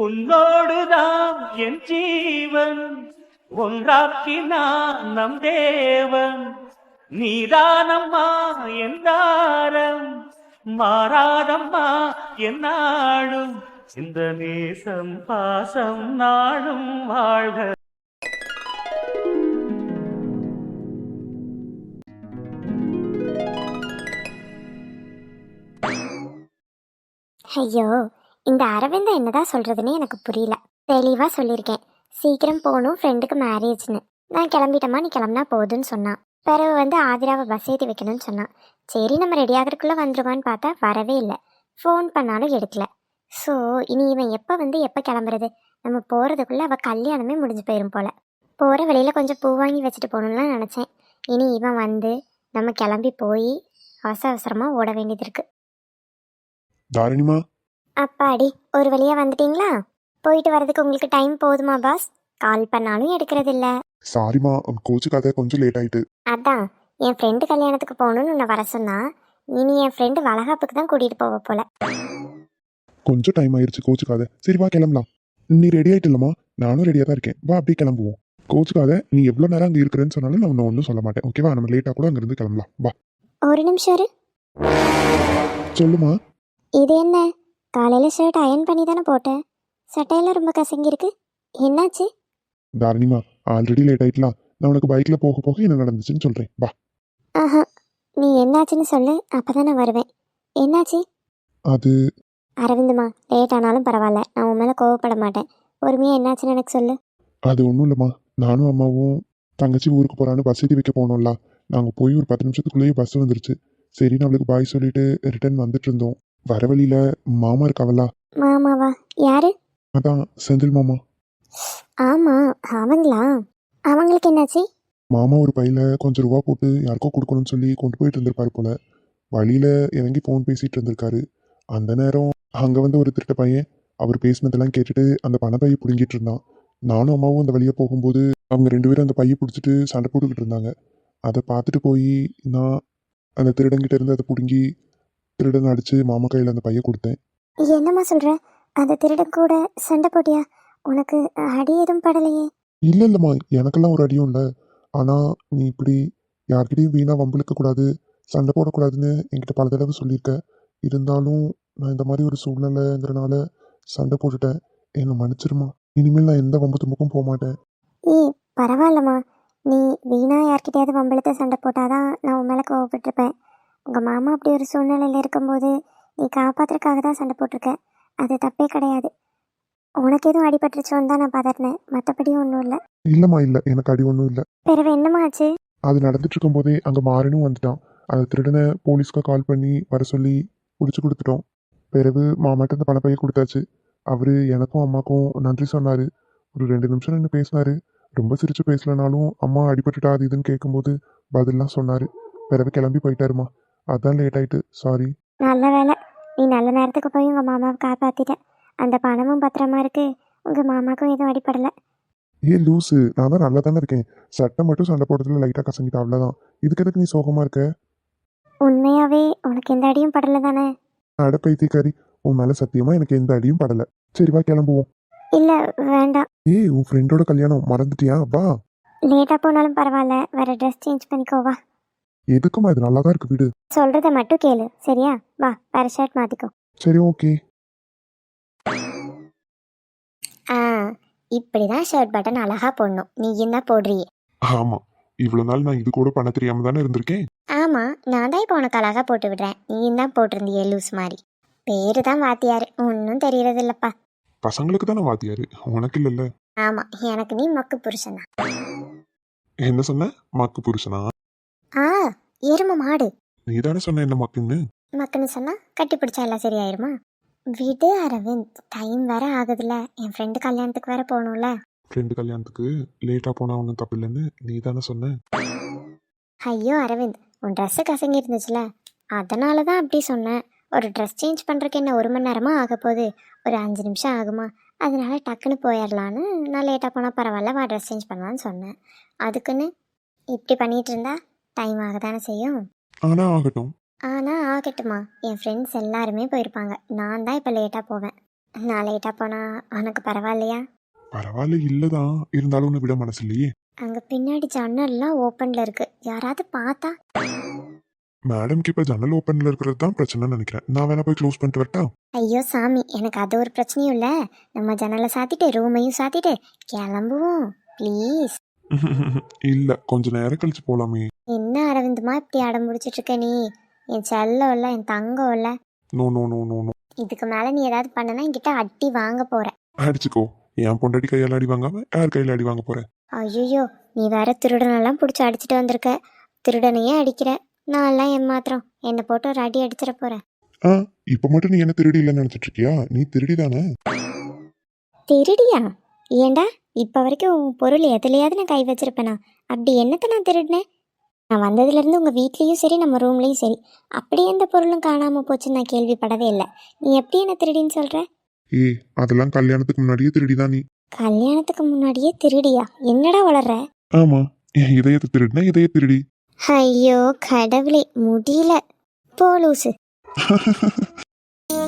உன்னோடுதான் என் ஜீவன் ஒன்றாக்கினான் நம் தேவன். நீதானம்மா என் தாரம் மாறாதம்மா என் நாடும் இந்த நேசம் பாசம் நாடும் வாழ்க. ஐயோ, இந்த அரவிந்தா என்னதான் சொல்றதுன்னு எனக்கு புரியல. தெளிவா சொல்லியிருக்கேன், சீக்கிரம் போகணும், ஃப்ரெண்டுக்கு மேரேஜ்னு. நான் கிளம்பிட்டோமா, நீ கிளம்புனா போகுதுன்னு சொன்னான். பிறகு வந்து ஆதிராவை பஸ் ஏற்றி வைக்கணும்னு சொன்னான். சரி நம்ம ரெடி ஆகிறதுக்குள்ளே வந்துடுவான்னு பார்த்தா வரவே இல்லை. ஃபோன் பண்ணாலும் எடுக்கல. ஸோ இனி இவன் எப்போ வந்து எப்போ கிளம்புறது? நம்ம போகிறதுக்குள்ளே அவள் கல்யாணமே முடிஞ்சு போயிடும் போல். போகிற வழியில் கொஞ்சம் பூ வாங்கி வச்சுட்டு போகணும்லாம் நினச்சேன். இனி இவன் வந்து நம்ம கிளம்பி போய் அவசர அவசரமாக ஓட வேண்டியது இருக்குது. தாரிணிமா, அப்பாடி, ஒரு வழியாக வந்துட்டீங்களா? போயிட்டு வரதுக்கு உங்களுக்கு டைம் போதுமா பாஸ்? கால் பண்ணாலும் எடுக்கிறது இல்லை. சாரிமா, கோச்சுக்காத, கொஞ்சம் லேட் ஆயிட்டு. அதான் என் ஃப்ரெண்டு கல்யாணத்துக்கு போகணுன்னு உன்னை வர சொன்னா, இனி என் ஃப்ரெண்டு வளகாப்புக்கு தான் கூட்டிகிட்டு போவ போல. கொஞ்சம் டைம் ஆயிடுச்சு, கோச்சுக்காத. சரி வா கிளம்பலாம். நீ ரெடி ஆயிட்டு இல்லம்மா? நானும் ரெடியாக தான் இருக்கேன். வா அப்படியே கிளம்புவோம். கோச்சுக்காத, நீ எவ்வளோ நேரம் அங்கே இருக்கிறேன்னு சொன்னாலும் நான் ஒன்றும் சொல்ல மாட்டேன். ஓகேவா? நம்ம லேட்டாக கூட அங்கேருந்து கிளம்பலாம். வா. ஒரு நிமிஷம் இரு. சொல்லுமா. இது என்ன, காலையில் ஷர்ட் அயன் பண்ணி தானே போட்டேன், சட்டையெல்லாம் ரொம்ப கசங்கிருக்கு, என்னாச்சு? தாரிணிமா, ஆல்ரெடி லேட் ஆயிட்டலாம். நான் உனக்கு பைக்கில் போக போக என்ன நடந்துச்சுன்னு சொல்கிறேன். வா. ஆஹா, நீ என்னாச்சுன்னு சொல்லு, அப்போ தான் நான் வருவேன். என்னாச்சு? அது அரவிந்துமா, லேட் ஆனாலும் பரவாயில்ல, நான் உன் மேலே கோவப்பட மாட்டேன். பொறுமையாக என்னாச்சுன்னு எனக்கு சொல்லு. அது ஒன்றும் இல்லைம்மா. நானும் அம்மாவும் தங்கச்சி ஊருக்கு போகிறான்னு பஸ் ஏற்றி வைக்க போனோம்ல. நாங்கள் போய் ஒரு 10 நிமிஷத்துக்குள்ளேயே பஸ் வந்துருச்சு. சரி நம்மளுக்கு பாய் சொல்லிட்டு ரிட்டர்ன் வந்துட்டு இருந்தோம். வர வழியில் மாமா இருக்காவல்லா. மாமாவா? யாரு? அதான் செந்தில் மாமா. ஆமாம், அவங்களா? அவங்களுக்கு என்னாச்சு? மாமா ஒரு பையில கொஞ்சம் ரூபா போட்டு யாருக்கோ கொடுக்கணும்னு சொல்லி கொண்டு போயிட்டு இருந்திருப்பாரு போல. வழியில இறங்கி ஃபோன் பேசிட்டு இருந்திருக்காரு. அந்த நேரம் அங்கே வந்து ஒரு திருட்ட பையன் அவர் பேசினதெல்லாம் கேட்டுட்டு அந்த பணப்பையை பிடுங்கிட்டு இருந்தான். நானும் அம்மாவும் அந்த வழியை போகும்போது அவங்க 2 பேரும் அந்த பையை பிடிச்சிட்டு சண்டை போட்டுக்கிட்டு இருந்தாங்க. அதை பார்த்துட்டு போய் நான் அந்த திருடங்கிட்ட இருந்து அதை பிடுங்கி திருடன் அடித்து மாமா கையில் அந்த பையை கொடுத்தேன். என்னம்மா சொல்கிற? அந்த திருடன் கூட சண்டை போட்டியா? உனக்கு அடி எதுவும் படலையே? இல்லைம்மா, எனக்கெல்லாம் ஒரு அடியும் இல்லை. ஆனால் நீ இப்படி யார்கிட்டையும் வீணாக வம்பிழுக்கக்கூடாது, சண்டை போடக்கூடாதுன்னு என்கிட்ட பல தடவை சொல்லியிருக்க. இருந்தாலும் நான் இந்த மாதிரி ஒரு சூழ்நிலைங்கிறனால சண்டை போட்டுட்டேன். என்னை மன்னிச்சிருமா. இனிமேல் நான் எந்த வம்பு தும்புக்கும் போக மாட்டேன். பரவாயில்லம்மா, நீ வீணா யார்கிட்டயாவது வம்பிழுத்த சண்டை போட்டாதான் நான் உன் மேலே கோவப்பட்டிருப்பேன். உங்கள் மாமா அப்படி ஒரு சூழ்நிலையில் இருக்கும்போது நீ காப்பாற்றுறதுக்காக தான் சண்டை போட்டிருக்க. அது தப்பே கிடையாது. உனக்கு எதுவும் அடிபட்டுருச்சோன்னு தான் நான் பதறினேன், மற்றபடி ஒன்றும் இல்லை. இல்லைம்மா, இல்லை, எனக்கு அடி ஒன்றும் இல்லை. பிறகு என்னம்மா ஆச்சு? அது நடந்துட்டு இருக்கும்போதே அங்கே மாறனும் வந்துட்டான். அந்த திருடனை போலீஸ்க்கு கால் பண்ணி வர சொல்லி பிடிச்சி கொடுத்துட்டோம். பிறகு மாமாட்ட அந்த பணப்பையை கொடுத்தாச்சு. அவர் எனக்கும் அம்மாக்கும் நன்றி சொன்னார். ஒரு 2 நிமிஷம் நின்று பேசினார். ரொம்ப சிரித்து பேசலனாலும் அம்மா அடிபட்டுட்டா அது இதுன்னு கேட்கும்போது பதிலாம் சொன்னார். பிறகு கிளம்பி போயிட்டாருமா. அதான் லேட் ஆயிட்டு, சாரி. நல்ல வேலை, நீ நல்ல நேரத்துக்கு போய் உங்கள் மாமாவை காப்பாற்றிட்ட. அந்த பணமும் பத்திரமா இருக்கு, உங்கள் மாமாவுக்கும் எதுவும் அடிப்படலை. ஏன் லூஸு, நான் தான் நல்லா தானே இருக்கேன். சட்டை மட்டும் சண்டை போடுறதுல லைட்டாக கசங்கிட்டா, அவ்வளோதான். இதுக்கு எதுக்கு நீ சோகமாக இருக்க? உண்மையாவே உனக்கு எந்த அடியும் படலை தானே? அட பைத்தியக்காரி, உன் மேலே சத்தியமாக எனக்கு எந்த அடியும் படலை. சரி வா கிளம்புவோம். இல்லை வேண்டாம். ஏய், உன் ஃப்ரெண்டோட கல்யாணம் மறந்துட்டியா? வா. லேட்டாக போனாலும் பரவாயில்ல, வேற ட்ரெஸ் சேஞ்ச் பண்ணிக்கோவா. எதுக்குமா, இது நல்லா தான் இருக்கு வீடு. சொல்கிறத மட்டும் கேளு சரியா? வா, வேற ஷர்ட் மாற்றிக்கோ. சரி ஓகே. ஆ, இப்படி தான் ஷர்ட் பட்டன் அழகா போடணும். நீ என்ன போடுறியே? ஆமாம், இவ்வளோ நாள் நான் இது கூட பண்ண தெரியாமல் தானே இருந்திருக்கேன். ஆமாம், நான் தான் இப்போ உனக்கு அழகா போட்டு விடுறேன். நீ தான் போட்டிருந்தியே லூஸ் மாதிரி. பேரு தான் வாத்தியாரு, ஒன்றும் தெரியறது இல்லப்பா. பசங்களுக்கு தானே வாத்தியாரு, உனக்கு இல்லைல்ல. ஆமாம், எனக்கு நீ மக்கு புருஷனா? என்ன சொன்ன? மக்கு புருஷனா? ஆ, எரும மாடு. நீ தானே சொன்ன என்ன மக்குன்னு. மக்குன்னு சொன்னா கட்டி பிடிச்சா எல்லாம் சரியாயிருமா? விடு அரவிந்த், டைம் வேற ஆகுதுல்ல, என் ஃப்ரெண்டு கல்யாணத்துக்கு வேற போகணும்ல. ஃப்ரெண்டு கல்யாணத்துக்கு லேட்டாக போனால் ஒன்றும் தப்பு இல்லைன்னு நீ தானே சொன்ன. ஐயோ அரவிந்த், உன் ட்ரெஸ்ஸு கசங்கி இருந்துச்சுல, அதனால தான் அப்படி சொன்னேன். ஒரு ட்ரெஸ் சேஞ்ச் பண்ணுறதுக்கு என்ன 1 மணி நேரமாக ஆக போகுது? ஒரு 5 நிமிஷம் ஆகுமா? அதனால டக்குன்னு போயிடலான்னு நான் லேட்டாக போனால் பரவாயில்ல, வா ட்ரெஸ் சேஞ்ச் பண்ணலான்னு சொன்னேன். அதுக்குன்னு இப்படி பண்ணிகிட்டு இருந்தா டைம் ஆக தானே செய்யும். ஆனால் ஆகட்டும். ஆனால் ஆகட்டுமா, என் ஃப்ரெண்ட்ஸ் எல்லாருமே போயிருப்பாங்க, நான் தான் இப்போ லேட்டாக போவேன். நான் லேட்டாக போனால் உனக்கு பரவாயில்லையா? பரவாயில்ல இல்லதான், இருந்தாலும் உன்னை விட மனசு இல்லையே. அங்கே பின்னாடி ஜன்னல்லாம் ஓப்பனில் இருக்குது, யாராவது பார்த்தா? மேடம்க்கு இப்போ ஜன்னல் ஓப்பனில் இருக்கிறது தான் பிரச்சனைன்னு நினைக்கிறேன். நான் வேணா போய் க்ளோஸ் பண்ணிட்டு வரட்டா? ஐயோ சாமி, எனக்கு அது ஒரு பிரச்சனையும் இல்லை. நம்ம ஜன்னலை சாத்திட்டு ரூமையும் சாத்திட்டு கிளம்புவோம் ப்ளீஸ். இல்லை, கொஞ்ச நேரம் கழிச்சு போகலாமே. என்ன அரவிந்தமா இப்படி அடம் பிடிச்சிட்டு இருக்க நீ? என் செல்லம் இல்லை, என் தங்கம் இல்லை. No no no no no. இதுக்கு மேலே நீ ஏதாவது பண்ணனா என்கிட்ட அடி வாங்க போற. அடிச்சுக்கோ. என் பொண்டாட்டி கையால் அடி வாங்காம யார் கையில் அடி வாங்க போறேன்? ஐயோ, நீ வேற திருடனெல்லாம் பிடிச்சி அடிச்சிட்டு வந்திருக்க. திருடனையே அடிக்கிற, நான்லாம் ஏமாத்திரம் என்னை போட்டு ஒரு அடி அடிச்சிட போற. ஆ, இப்போ மட்டும் நீ என்ன திருடி இல்லைன்னு நினச்சிட்டு இருக்கியா? நீ திருடி தானே. திருடியா? ஏண்டா, இப்போ வரைக்கும் உன் பொருள் எதுலையாவது நான் கை வச்சிருப்பேனா? அப்படி என்னத்தை நான் திருடினேன்? நான் வந்ததுலேருந்து உங்கள் வீட்லேயும் சரி நம்ம ரூம்லேயும் சரி அப்படி எந்த பொருளும் காணாமல் போச்சுன்னு நான் கேள்விப்படவே இல்லை. நீ எப்படி என்ன திருடின்னு சொல்கிற? ஏய், அதெல்லாம் கல்யாணத்துக்கு முன்னாடியே திருடி தான் நீ. கல்யாணத்துக்கு முன்னாடியே திருடியா? என்னடா வளர்ற? ஆமா, என் இதயத்தை திருடினா இதய திருடி. ஐயோ கடவுளே, முடியல. போலூசு.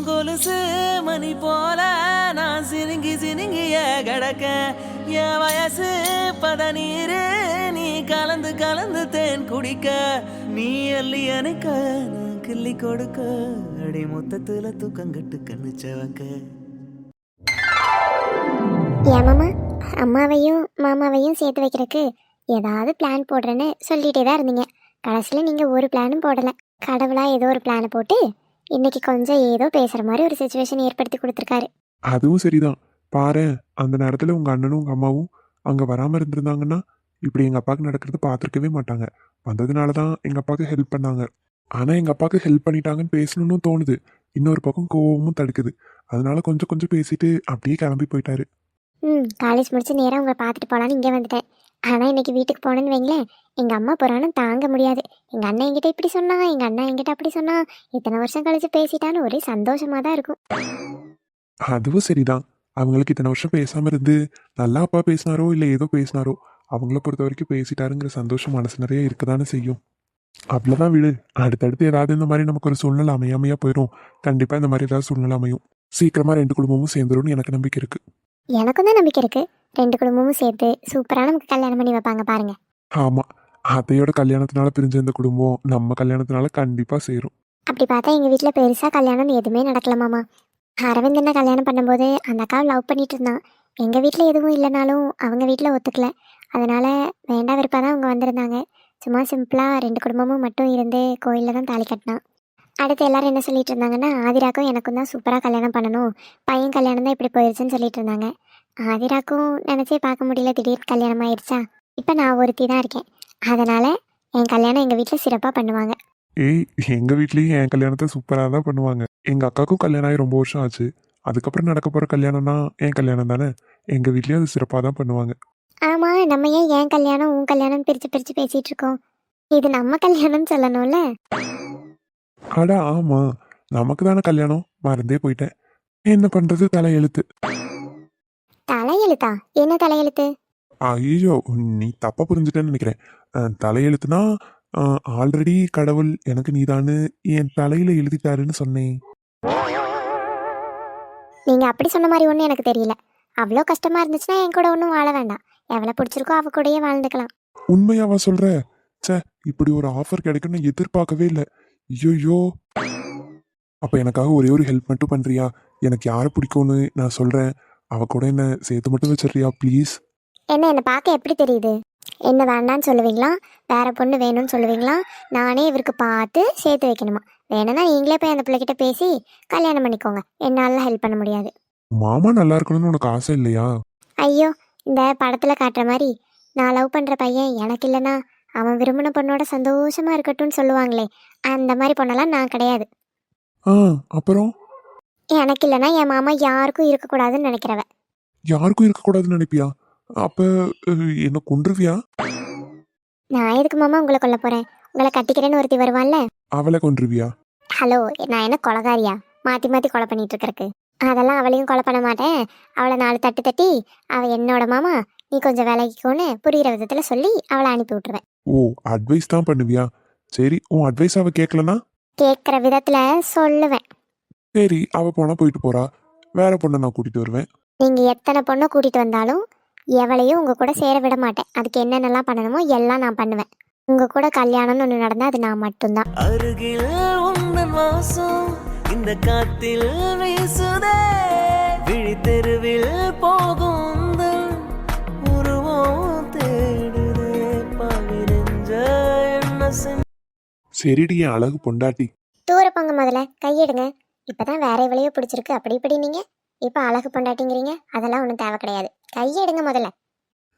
கொலுசு மணி போல நான் சினுங்கி சினுங்கிய கிடக்க, என் வயசு பதநீரு நீ கலந்து கலந்து தேன் குடிக்க, நீ அள்ளி அணைக்க நான் கிள்ளி கொடுக்க, அடி மொத்தத்துல தூக்கங்கட்டு கண்ணுச்சவங்க. ஏமாமா, அம்மாவையும் மாமாவையும் சேர்த்து வைக்கிறதுக்கு ஏதாவது பிளான் போடுறேன்னு சொல்லிட்டே தான் இருந்தீங்க. கடைசியில் நீங்கள் ஒரு பிளானும் போடலை. கடவுளாக ஏதோ ஒரு பிளானை போட்டு இன்னைக்கு கொஞ்சம் ஏதோ பேசுகிற மாதிரி ஒரு சுச்சுவேஷன் ஏற்படுத்தி கொடுத்துருக்காரு. அதுவும் சரிதான். பாரு, அந்த நேரத்தில் உங்கள் அண்ணனும் உங்கள் அம்மாவும் அங்கே வராமல் இருந்திருந்தாங்கன்னா இப்படி எங்கள் அப்பாவுக்கு நடக்கிறது பார்த்துருக்கவே மாட்டாங்க. வந்ததுனால தான் எங்கள் அப்பாவுக்கு ஹெல்ப் பண்ணாங்க. ஆனால் எங்கள் அப்பாவுக்கு ஹெல்ப் பண்ணிட்டாங்கன்னு பேசணும்னு தோணுது. இன்னொரு பக்கம் கோவமும் தடுக்குது. அதனால கொஞ்சம் கொஞ்சம் பேசிட்டு அப்படியே கிளம்பி போயிட்டாரு. காலேஜ் முடிச்சு நேராக உங்களை பார்த்துட்டு போகலான்னு இங்கே வந்துட்டேன். ஆனால் இன்னைக்கு வீட்டுக்கு போனேன்னு வைங்களேன், எங்கள் அம்மா புராணம் தாங்க முடியாது. எங்கள் அண்ணன் என்கிட்ட இப்படி சொன்னா, எங்கள் அண்ணா என்கிட்ட அப்படி சொன்னா, இத்தனை வருஷம் கழிச்சு பேசிட்டான்னு ஒரே சந்தோஷமாக தான் இருக்கும். அதுவும் சரிதான். அவங்களுக்கு இத்தனை வருஷம் பேசாமல் இருந்து நல்லா அப்பா பேசினாரோ இல்லை ஏதோ பேசினாரோ, அவங்கள பொறுத்த வரைக்கும் பேசிட்டாருங்கிற சந்தோஷம் மனசு நிறைய இருக்கதானே செய்யும். அவ்வளோதான் விடு. அடுத்தடுத்து ஏதாவது இந்த மாதிரி நமக்கு ஒரு சூழ்நிலை அமையாமையாக போயிடும். கண்டிப்பாக இந்த மாதிரி ஏதாவது சூழ்நிலை அமையும். சீக்கிரமாக 2 குடும்பமும் சேர்ந்துரும்னு எனக்கு நம்பிக்கை இருக்கு. எனக்கும் தான் நம்பிக்கை இருக்குது. 2 குடும்பமும் சேர்த்து சூப்பராக நமக்கு கல்யாணம் பண்ணி வைப்பாங்க பாருங்க. ஆமாம், அத்தையோட கல்யாணத்தினால பிரிஞ்ச இந்த குடும்பம் நம்ம கல்யாணத்தினால கண்டிப்பாக சேரும். அப்படி பார்த்தா எங்கள் வீட்டில் பெருசாக கல்யாணம்னு எதுவுமே நடக்கலாமாம்மா. அரவிந்த் என்ன கல்யாணம் பண்ணும்போது அந்த அக்காவை லவ் பண்ணிட்டு இருந்தான். எங்கள் வீட்டில் எதுவும் இல்லைனாலும் அவங்க வீட்டில் ஒத்துக்கல. அதனால் வேண்டா விருப்பம் தான் அவங்க வந்திருந்தாங்க. சும்மா சிம்பிளாக 2 குடும்பமும் மட்டும் இருந்து கோயிலில் தான் தாலி கட்டினான். அடுத்து எல்லாரும் என்ன சொல்லிட்டு இருந்தாங்கன்னா, ஆதிராக்கும் எனக்கும் தான் சூப்பராக கல்யாணம் பண்ணணும், பையன் கல்யாணம் தான் இப்படி போயிடுச்சுன்னு சொல்லிட்டு இருந்தாங்க. ஆதிராக்கும் நினச்சே பார்க்க முடியல, திடீர்னு கல்யாணம் ஆயிடுச்சா. இப்போ நான் ஒருத்தி தான் இருக்கேன். அதனால் என் கல்யாணம் எங்கள் வீட்டில் சிறப்பாக பண்ணுவாங்க. ஏய், எங்கள் வீட்லேயும் என் கல்யாணத்தை சூப்பராக தான் பண்ணுவாங்க. எங்கள் அக்காவுக்கும் கல்யாணம் ஆகி ரொம்ப வருஷம் ஆச்சு. அதுக்கப்புறம் நடக்க போகிற கல்யாணம்னா என் கல்யாணம் தானே. எங்கள் வீட்லேயும் அது சிறப்பாக தான் பண்ணுவாங்க. ஆமாம், நம்ம ஏன் என் கல்யாணம் உன் கல்யாணம் பிரித்து பிரித்து பேசிகிட்டு இருக்கோம்? இது நம்ம கல்யாணம்னு சொல்லணும்ல. அடா ஆமாம், நமக்கு தானே கல்யாணம், மறந்தே போயிட்டேன். என்ன பண்ணுறது, தலையெழுத்து. தலையெழுத்தா? என்ன தலையெழுத்து? ஐயோ, நீ தப்பாக புரிஞ்சுட்டேன்னு நினைக்கிறேன். தலையெழுத்துனா ஆல்ரெடி கடவுள் எனக்கு நீதான்னு என் தலையில் எழுதிட்டாருன்னு சொன்னேன். நீங்கள் அப்படி சொன்ன மாதிரி ஒன்றும் எனக்கு தெரியல. அவ்வளோ கஷ்டமாக இருந்துச்சுன்னா என் கூட ஒன்றும் வாழ வேண்டாம். எவ்வளோ பிடிச்சிருக்கோ அவ கூடயே வாழ்ந்துக்கலாம். உண்மையாவா சொல்ற? ச்சே, இப்படி ஒரு ஆஃபர் கிடைக்கும்னு எதிர்பார்க்கவே இல்லை. ஐயோ, அப்போ எனக்காக ஒரே ஒரு ஹெல்ப் மட்டும் பண்ணுறியா? எனக்கு யாரை பிடிக்கும்னு நான் சொல்கிறேன், அவ கூட என்ன சேர்த்து மட்டும் வச்சிடுறியா ப்ளீஸ்? என்னை பார்க்க எப்படி தெரியுது? என்ன வேண்டான்னு சொல்லுவீங்களா? வேற பொண்ணு வேணும்னு சொல்லுவீங்களா? நானே இவருக்கு பார்த்து சேர்த்து வைக்கணுமா? வேணும்னா நீங்களே போய் அந்த பிள்ளைகிட்ட பேசி கல்யாணம் பண்ணிக்கோங்க. என்னால் ஹெல்ப் பண்ண முடியாது. மாமா நல்லா இருக்கணும்னு உனக்கு ஆசை இல்லையா? ஐயோ, இந்த படத்தில் காட்டுற மாதிரி நான் லவ் பண்ணுற பையன் எனக்கு இல்லைன்னா அவன் விரும்பின பொண்ணோட சந்தோஷமாக இருக்கட்டும்னு சொல்லுவாங்களே, அந்த மாதிரி பொண்ணெல்லாம் நான் கிடையாது. அப்புறம் எனக்கு இல்லைன்னா என் மாமா யாருக்கும் இருக்கக்கூடாதுன்னு நினைக்கிறவ. யாருக்கும் இருக்கக்கூடாதுன்னு நினைப்பியா? அப்போ என்ன கொன்றுவியா? நான் எதுக்கு மாமா உங்களை கொல்ல போகிறேன்? உங்களை கட்டிக்கிறேன்னு ஒருத்தி வருவான்ல, அவளை கொன்றுவியா? ஹலோ, நான் என்ன கொலைகாரியா? மாற்றி மாற்றி கொலை பண்ணிட்டு இருக்கறக்கு. அதெல்லாம் அவளையும் கொலை பண்ண மாட்டேன். அவளை 4 தட்டு தட்டி அவள் என்னோட மாமா, நீ கொஞ்சம் விலகிக்கோன்னு புரிகிற விதத்தில் சொல்லி அவளை அனுப்பி விட்டுருவேன். ஓ, அட்வைஸ் தான் பண்ணுவியா? சரி, உன் அட்வைஸ் அவ கேட்கலனா? கேட்குற விதத்தில் சொல்லுவேன். சரி, அவ போனா போயிட்டு போறா. வேற பொண்ணை நான் கூட்டிட்டு வருவேன். நீங்கள் எத்தனை பொண்ணை கூட்டிகிட்டு வந்தாலும் எவளையும் உங்கள் கூட சேர விட மாட்டேன். அதுக்கு என்னென்னலாம் பண்ணணுமோ எல்லாம் நான் பண்ணுவேன். உங்கள் கூட கல்யாணம்னு ஒன்று நடந்தால் அது நான் மட்டும்தான். அருகில் உந்தன் வாசம் இந்த காத்தில் வீசுதே, விழித்தெருவில் போகும் உந்தன் உருவம் தேடுதே, பாவி நெஞ்ச என்ன சரிடி என் அழகு பொண்டாட்டி. தூர போங்க, முதல்ல கையெடுங்க. இப்போ தான் வேற எவ்வளையோ பிடிச்சிருக்கு அப்படி இப்படி நீங்கள் இப்போ அழகு பொண்டாட்டிங்கிறீங்க. அதெல்லாம் ஒன்றும் தேவை கிடையாது. கையெடுங்க முதல்ல.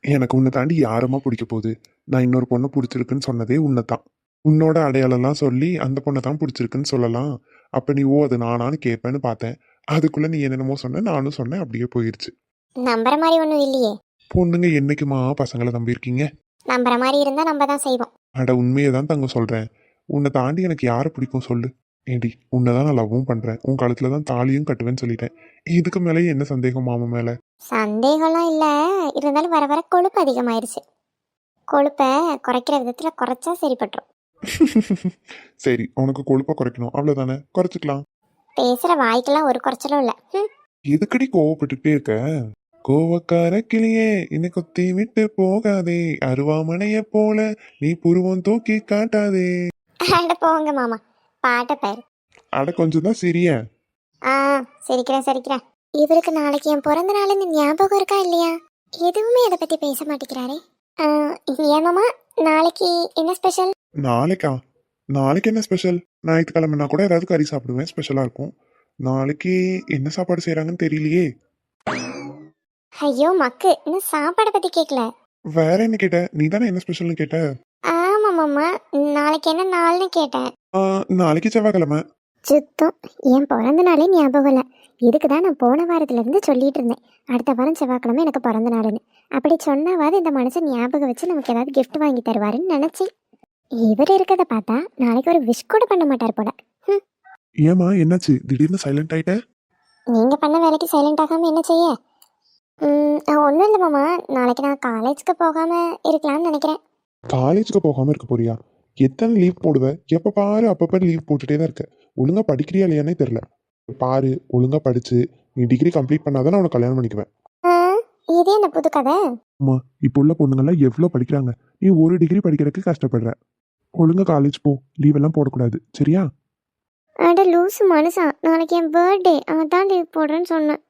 எனக்கு உன்னை தாண்டி யாரமா பிடிக்க போகுது? நான் இன்னொரு பொண்ணை பிடிச்சிருக்குன்னு சொன்னதே உன்னை தான். உன்னோட அடையாளம்லாம் சொல்லி அந்த பொண்ணை தான் பிடிச்சிருக்குன்னு சொல்லலாம். அப்போ நீ அது நானான்னு கேட்பேன்னு பார்த்தேன். அதுக்குள்ளே நீ என்னென்னமோ சொன்ன, நானும் சொன்னேன், அப்படியே போயிடுச்சு. நம்புற மாதிரி ஒன்றும் இல்லையே. பொண்ணுங்க என்னைக்குமா பசங்களை நம்பியிருக்கீங்க? நம்புற மாதிரி இருந்தால் நம்ம தான் செய்வோம். அட உண்மையை தான் தங்க சொல்கிறேன். உன்னை தாண்டி எனக்கு யாரை பிடிக்கும் சொல்லு. ஏடி உன்னை தான் நான் லவ்வும் பண்ணுறேன், உன் காலத்தில் தான் தாலியும் கட்டுவேன்னு சொல்லிட்டேன். இதுக்கு மேலே என்ன சந்தேகம் மாமா மேலே? சந்தேகம்லாம் இல்லை, இருந்தாலும் வர வர கொழுப்பு அதிகமாயிருச்சு. கொழுப்பை குறைக்கிற விதத்தில் குறைச்சா சரிப்பட்டுரும். சரி, உனக்கு கொழுப்பை குறைக்கணும் அவ்வளோதானே, குறைச்சிக்கலாம். பேசுகிற வாய்க்கெல்லாம் ஒரு குறைச்சலும் இல்லை. எதுக்கடி கோவப்பட்டுட்டே இருக்க? கோவக்கார கிளியே என்னை கொத்தி விட்டு போகாதே, அருவாமனைய போல நீ புருவம் தூக்கி காட்டாதே. அட போங்க மாமா, பாட்ட பேர். அட கொஞ்சம் தான் சிரிய. ஆ சிரிக்கிறேன். இவருக்கு நாளைக்கு என் பிறந்த நாளுன்னு ஞாபகம் இருக்கா இல்லையா? எதுவுமே அதை பற்றி பேச மாட்டேங்கிறாரே. ஏன் மாமா, நாளைக்கு என்ன ஸ்பெஷல்? நாளைக்கு என்ன ஸ்பெஷல்? ஞாயிற்றுக்கிழமைனா கூட ஏதாவது கறி சாப்பிடுவேன், ஸ்பெஷலாக இருக்கும். நாளைக்கு என்ன சாப்பாடு செய்கிறாங்கன்னு தெரியலையே. ஐயோ மக்கு, இன்னும் சாப்பாடை பற்றி கேட்கல. வேற என்ன கேட்ட? நீ தானே என்ன ஸ்பெஷல்னு கேட்ட. ஆமாம் மாமா, நாளைக்கு என்ன நாள்னு கேட்டேன். நாளைக்கு செவ்வாய்க்கிழமை. சுத்தம் என் பிறந்த நாளே ஞாபகம் இல்லை. இதுக்கு தான் நான் போன வாரத்துலேருந்து சொல்லிட்டு இருந்தேன், அடுத்த வாரம் செவ்வாய்க்கிழமை எனக்கு பிறந்த நாளுன்னு. அப்படி சொன்னாவது இந்த மனுஷன் ஞாபகம் வச்சு நமக்கு ஏதாவது கிஃப்ட் வாங்கி தருவாருன்னு நினச்சேன். இவர் இருக்கிறத பார்த்தா நாளைக்கு ஒரு விஷ் கூட பண்ண மாட்டார் போல. ஏமா என்னாச்சு திடீர்னு சைலண்ட் ஆயிட்ட? நீங்கள் பண்ண வேலைக்கு சைலண்ட் ஆகாமல் என்ன செய்ய? ஒன்றும் இல்லை மாமா, நாளைக்கு நான் காலேஜுக்கு போகாமல் இருக்கலாம்னு நினைக்கிறேன். காலேஜுக்கு போகாமல் இருக்க போறியா? எத்தனை லீவ் போடுவ? எப்போ பாரு அப்பப்போ லீவ் போட்டுட்டே தான் இருக்க. ஒழுங்கா படிக்கிறியா இல்லையானே தெரில. பாரு, ஒழுங்கா படிச்சு நீ டிகிரி கம்ப்ளீட் பண்ணாதான் நான் உனக்கு கல்யாணம் பண்ணிக்குவேன். இதே என்ன புது கதை? அம்மா, இப்போ உள்ள பொண்ணுங்கள்லாம் எவ்வளோ படிக்கிறாங்க, நீ ஒரு டிகிரி படிக்கிறதுக்கு கஷ்டப்படுற. ஒழுங்கா காலேஜ் போ, லீவ் எல்லாம் போடக்கூடாது, சரியா? அட லூசு மனுஷா, நாளைக்கு என் பர்த்டே, அதான் லீவ் போடுறேன்னு சொன்னேன்.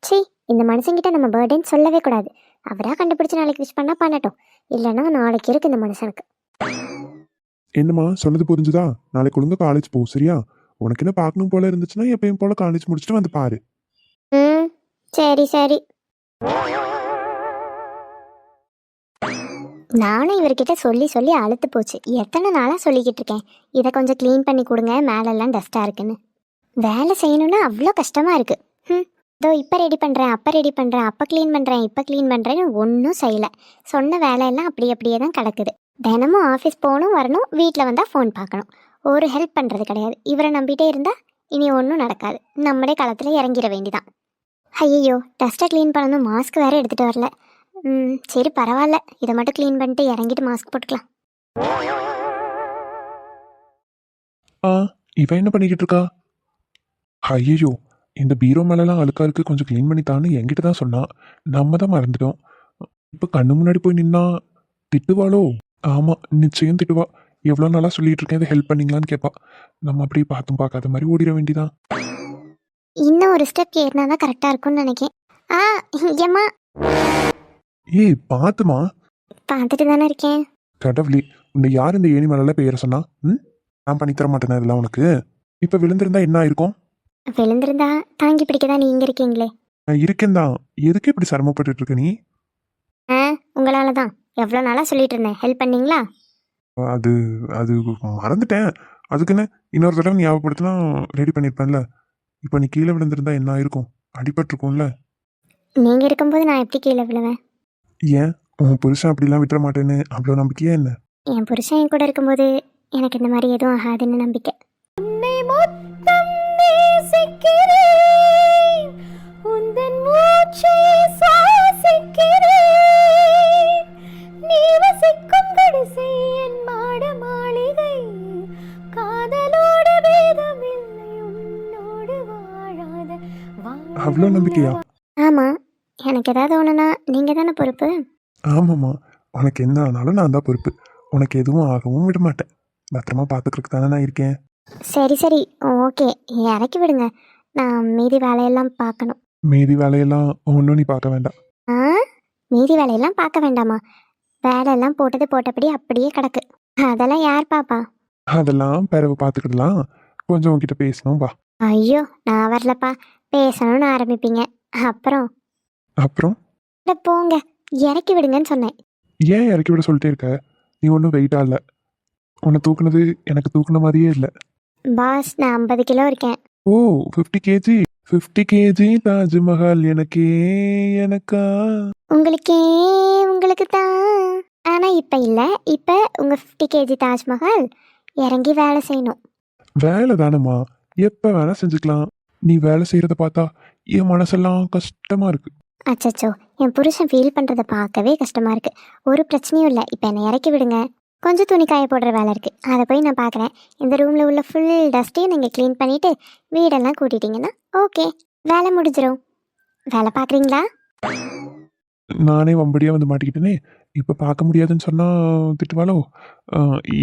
சரி, இந்த மனுஷங்கிட்ட நம்ம பர்த்டேன்னு சொல்லவே கூடாது. அவராக கண்டுபிடிச்சி நாளைக்கு விஷ் பண்ணால் பண்ணட்டும், இல்லைன்னா நாளைக்கு இருக்கு இந்த மனுஷனுக்கு. என்னம்மா சொன்னது புரிஞ்சுதா? நாளைக்கு ஒழுங்கா காலேஜ் போ, சரியா? உனக்கு என்ன பார்க்கணும் போல இருந்துச்சுன்னா எப்பயும் போல காலேஜ் முடிச்சுட்டு வந்து பாரு. சரி. நானும் இவர்கிட்ட சொல்லி அழுத்து போச்சு. எத்தனை நாளாக சொல்லிக்கிட்டு இருக்கேன், இதை கொஞ்சம் க்ளீன் பண்ணி கொடுங்க, மேலெல்லாம் டஸ்ட்டாக இருக்குன்னு. வேலை செய்யணும்னா அவ்வளோ கஷ்டமாக இருக்குது. இதோ இப்போ ரெடி பண்ணுறேன், அப்போ க்ளீன் பண்ணுறேன், இப்போ க்ளீன் பண்ணுறேன்னு ஒன்றும் செய்யலை. சொன்ன வேலையெல்லாம் அப்படியே தான் கிடக்குது. தினமும் ஆஃபீஸ் போகணும் வரணும், வீட்டில் வந்தால் ஃபோன் பார்க்கணும். ஒரு ஹெல்ப் பண்ணுறது கிடையாது. இவரை நம்பிட்டே இருந்தால் இனி ஒன்றும் நடக்காது. நம்மளே களத்தில் இறங்கிட வேண்டிதான். ஐயோ, டஸ்ட்டை க்ளீன் பண்ணணும், மாஸ்க் வேறு எடுத்துகிட்டு வரல. சரி பரவாயில்ல, இதை மட்டும் க்ளீன் பண்ணிட்டு இறங்கிட்டு மாஸ்க் போட்டுக்கலாம். இவன் என்ன பண்ணிக்கிட்டு இருக்கா? ஐயோ, இந்த பீரோ மேலெல்லாம் அழுக்கா இருக்கு, கொஞ்சம் க்ளீன் பண்ணித்தான்னு என்கிட்ட தான் சொன்னான். நம்ம தான் மறந்துட்டோம். இப்போ கண்ணு முன்னாடி போய் நின்னா திட்டுவாளோ? ஆமாம், நிச்சயம் திட்டுவா. எவ்வளோ நாளாக சொல்லிட்டு இருக்கேன், இதை ஹெல்ப் பண்ணீங்களான்னு கேட்பா. நம்ம அப்படி பார்த்தும் பார்க்காத மாதிரி ஓடிட வேண்டிதான். இன்னும் ஒரு ஸ்டெப் ஏறினா தான் கரெக்டாக இருக்கும்னு நினைக்கேன். ஏம்மா, ஏய் பார்த்துமா. பார்த்துட்டு தானே இருக்கேன். கடவுளே, உன்னை யார் இந்த ஏணி மேலெல்லாம் பெயர சொன்னா? நான் பண்ணித்தர மாட்டேனா இதெல்லாம் உனக்கு? இப்போ விழுந்திருந்தா என்ன ஆயிருக்கும்? விழுந்திருந்தா தாங்கி பிடிக்க தான் நீங்கள் இருக்கீங்களே. நான் இருக்கேன் தான், எதுக்கு இப்படி சிரமப்பட்டு இருக்க நீ? உங்களால தான். எவ்வளோ நாளாக சொல்லிட்டு இருந்தேன், ஹெல்ப் பண்ணீங்களா? அது அது மறந்துட்டேன். அதுக்குன்னு இன்னொரு தடவை ஞாபகப்படுத்தினா ரெடி பண்ணியிருப்பேன்ல. இப்போ நீ கீழே விழுந்திருந்தா என்ன ஆயிருக்கும்? அடிபட்டிருக்கும்ல. நீங்கள் இருக்கும்போது நான் எப்படி கீழே விழுவேன்? ஏன் உன் புருஷன் அப்படிலாம் விட்டுற மாட்டேன்னு அவ்வளோ நம்பிக்கையா என்ன? என் புருஷன் என் கூட இருக்கும்போது எனக்கு இந்த மாதிரி எதுவும் ஆகாதுன்னு நம்பிக்கை. அவ்வளோ நம்பிக்கையா? ஆமாம், எனக்கு ஏதாவது ஒன்றுனா நீங்கள் தானே பொறுப்பு. ஆமாம்மா, உனக்கு என்ன ஆனாலும் நான் தான் பொறுப்பு. உனக்கு எதுவும் ஆகவும் விட மாட்டேன். பத்திரமா பார்த்துக்கிறதுக்கு தானே நான் இருக்கேன். சரி சரி, ஓகே, இறக்கி விடுங்க. நான் மீதி வேலையெல்லாம் பார்க்கணும். மீதி வேலையெல்லாம் ஒன்றும் நீ பார்க்க வேண்டாம். ஆ, மீதி வேலையெல்லாம் பார்க்க வேண்டாமா? வேலையெல்லாம் போட்டது போட்டபடி அப்படியே கிடக்கு. அதெல்லாம் யார் பாப்பா? அதெல்லாம் பிறகு பார்த்துக்கிடலாம். கொஞ்சம் உன்கிட்ட பேசணும் வா. ஐயோ, நான் வரலப்பா. பேசணும்னு ஆரம்பிப்பீங்க, அப்புறம் அப்புறம் இல்லை போங்க, இறக்கி விடுங்கன்னு சொன்னேன். ஏன் இறக்கி விட சொல்லிட்டே இருக்க? நீ ஒன்றும் வெயிட்டா இல்லை. உன்னை தூக்குனது எனக்கு தூக்குன மாதிரியே இல்லை. பாஸ், நான் 50 கிலோ இருக்கேன். ஓ, 50 கேஜி. 50 கேஜி தாஜ்மஹால் எனக்கே எனக்கா. உங்களுக்கே உங்களுக்கு தான். ஆனால் இப்போ இல்லை, இப்போ உங்கள் 50 கேஜி தாஜ்மஹால் இறங்கி வேலை செய்யணும். வேலை தானம்மா, எப்போ வேணா செஞ்சுக்கலாம். நீ வேலை செய்கிறத பார்த்தா என் மனசெல்லாம் கஷ்டமா இருக்கு. அச்சச்சோ, என் புருஷன் ஃபீல் பண்ணுறதை பார்க்கவே கஷ்டமாக இருக்குது. ஒரு பிரச்சனையும் இல்லை, இப்போ என்னை இறக்கி விடுங்க. கொஞ்சம் துணி காய போடுற வேலை இருக்குது, அதை போய் நான் பார்க்குறேன். இந்த ரூமில் உள்ள ஃபுல் டஸ்ட்டையும் நீங்கள் க்ளீன் பண்ணிவிட்டு வீடெல்லாம் கூட்டிட்டீங்கன்னா ஓகே, வேலை முடிஞ்சிடும். வேலை பார்க்குறீங்களா? நானே வம்படியாக வந்து மாட்டிக்கிட்டேனே. இப்போ பார்க்க முடியாதுன்னு சொன்னால் திட்டுவாளோ?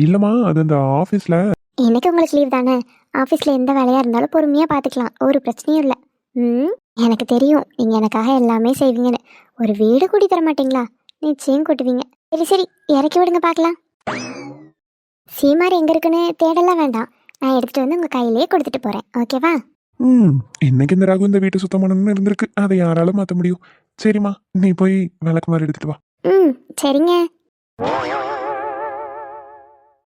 இல்லைம்மா, அது அந்த ஆஃபீஸில். இன்னைக்கு உங்களுக்கு லீவ் தானே? ஆஃபீஸில் எந்த வேலையாக இருந்தாலும் பொறுமையாக பார்த்துக்கலாம், ஒரு பிரச்சனையும் இல்லை. எனக்கு தெரியும் நீங்கள் எனக்காக எல்லாமே செய்வீங்கன்னு. ஒரு வீடு கூட்டி தர மாட்டீங்களா? நிச்சயம் கூட்டுவீங்க. சரி சரி, இறக்கி விடுங்க பார்க்கலாம். சீமார் எங்கே இருக்குன்னு தேடலாம் வேண்டாம், நான் எடுத்துகிட்டு வந்து உங்கள் கையிலேயே கொடுத்துட்டு போகிறேன், ஓகேவா? இன்னைக்கு இந்த ராகு இந்த வீட்டை சுத்தம் பண்ணணும்னு இருந்திருக்கு. அதை யாராலும் மாற்ற முடியும்? சரிம்மா, நீ போய் விளக்குமாறு எடுத்துட்டு வா. சரிங்க.